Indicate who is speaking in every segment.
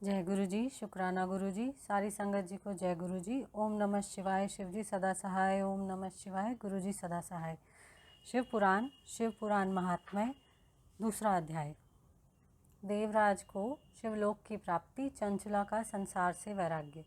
Speaker 1: जय गुरु जी, शुक्राना गुरु जी, सारी संगत जी को जय गुरु जी। ओम नमः शिवाय, शिव जी सदा सहाय। ओम नमः शिवाय, गुरु जी सदा सहाय। शिव पुराण महात्म्य, दूसरा अध्याय। देवराज को शिवलोक की प्राप्ति, चंचला का संसार से वैराग्य।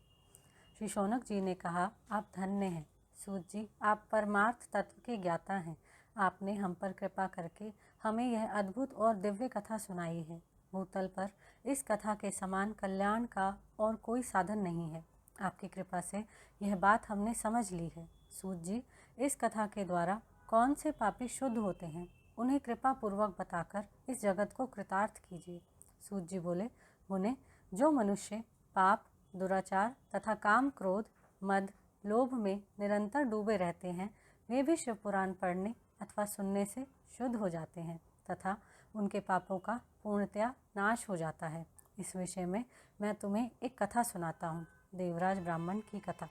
Speaker 1: श्री शौनक जी ने कहा, आप धन्य हैं सूत जी, आप परमार्थ तत्व के ज्ञाता हैं। आपने हम पर कृपा करके हमें यह अद्भुत और दिव्य कथा सुनाई है। भूतल पर इस कथा के समान कल्याण का और कोई साधन नहीं है। आपकी कृपा से यह बात हमने समझ ली है। सूत जी, इस कथा के द्वारा कौन से पापी शुद्ध होते हैं, उन्हें कृपा पूर्वक बताकर इस जगत को कृतार्थ कीजिए। सूत जी बोले, मुने, जो मनुष्य पाप, दुराचार तथा काम, क्रोध, मद, लोभ में निरंतर डूबे रहते हैं, वे भी शिव पुराण पढ़ने अथवा सुनने से शुद्ध हो जाते हैं तथा उनके पापों का पूर्णतया नाश हो जाता है। इस विषय में मैं तुम्हें एक कथा सुनाता हूँ। देवराज ब्राह्मण की कथा।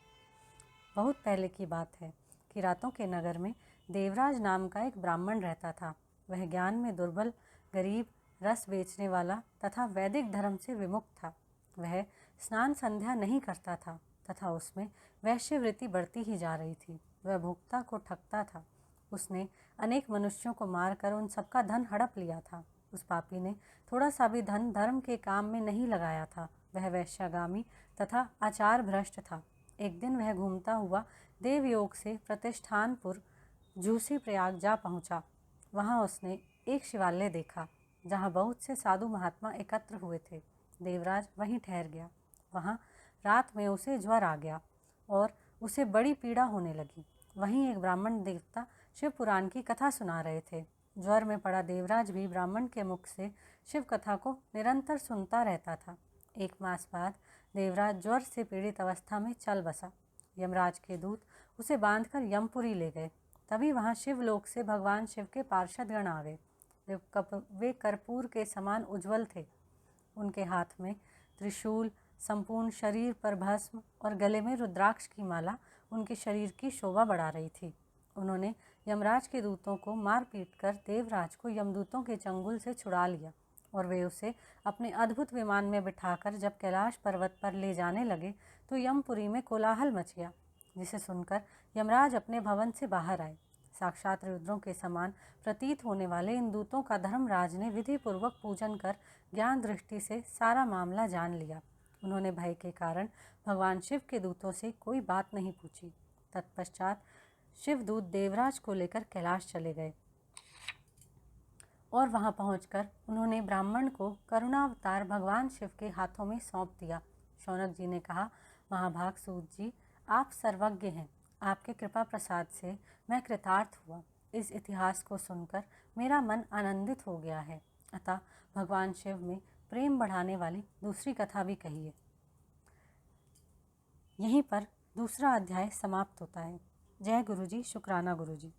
Speaker 1: बहुत पहले की बात है कि रातों के नगर में देवराज नाम का एक ब्राह्मण रहता था। वह ज्ञान में दुर्बल, गरीब, रस बेचने वाला तथा वैदिक धर्म से विमुक्त था। वह स्नान संध्या नहीं करता था तथा उसमें वैश्यवृत्ति बढ़ती ही जा रही थी। वह भोक्ता को ठगता था। उसने अनेक मनुष्यों को मारकर उन सबका धन हड़प लिया था। उस पापी ने थोड़ा सा भी धन धर्म के काम में नहीं लगाया था। वह वैश्यागामी तथा आचार भ्रष्ट था। एक दिन वह घूमता हुआ देवयोग से प्रतिष्ठानपुर झूसी प्रयाग जा पहुंचा। वहां उसने एक शिवालय देखा जहां बहुत से साधु महात्मा एकत्र हुए थे। देवराज वहीं ठहर गया। वहां रात में उसे ज्वर आ गया और उसे बड़ी पीड़ा होने लगी। वहीं एक ब्राह्मण देवता शिव पुराण की कथा सुना रहे थे। ज्वर में पड़ा देवराज भी ब्राह्मण के मुख से शिव कथा को निरंतर सुनता रहता था। 1 मास बाद देवराज ज्वर से पीड़ित अवस्था में चल बसा। यमराज के दूत उसे बांधकर यमपुरी ले गए। तभी वहां शिवलोक से भगवान शिव के पार्षदगण आ गए। वे कर्पूर के समान उज्जवल थे। उनके हाथ में त्रिशूल, संपूर्ण शरीर पर भस्म और गले में रुद्राक्ष की माला उनके शरीर की शोभा बढ़ा रही थी। उन्होंने यमराज के दूतों को मार पीट कर देवराज को यमदूतों के चंगुल से छुड़ा लिया और वे उसे अपने अद्भुत विमान में बिठाकर जब कैलाश पर्वत पर ले जाने लगे तो यमपुरी में कोलाहल मच गया, जिसे सुनकर यमराज अपने भवन से बाहर आए। साक्षात रुद्रों के समान प्रतीत होने वाले इन दूतों का धर्मराज ने विधि पूर्वक पूजन कर ज्ञान दृष्टि से सारा मामला जान लिया। उन्होंने भय के कारण भगवान शिव के दूतों से कोई बात नहीं पूछी। तत्पश्चात शिवदूत देवराज को लेकर कैलाश चले गए और वहां पहुंचकर उन्होंने ब्राह्मण को करुणावतार भगवान शिव के हाथों में सौंप दिया। शौनक जी ने कहा, महाभाग सूत जी, आप सर्वज्ञ हैं। आपके कृपा प्रसाद से मैं कृतार्थ हुआ। इस इतिहास को सुनकर मेरा मन आनंदित हो गया है। अतः भगवान शिव में प्रेम बढ़ाने वाली दूसरी कथा भी कहिए। यहीं पर दूसरा अध्याय समाप्त होता है। जय गुरु जी, शुक्राना गुरु जी।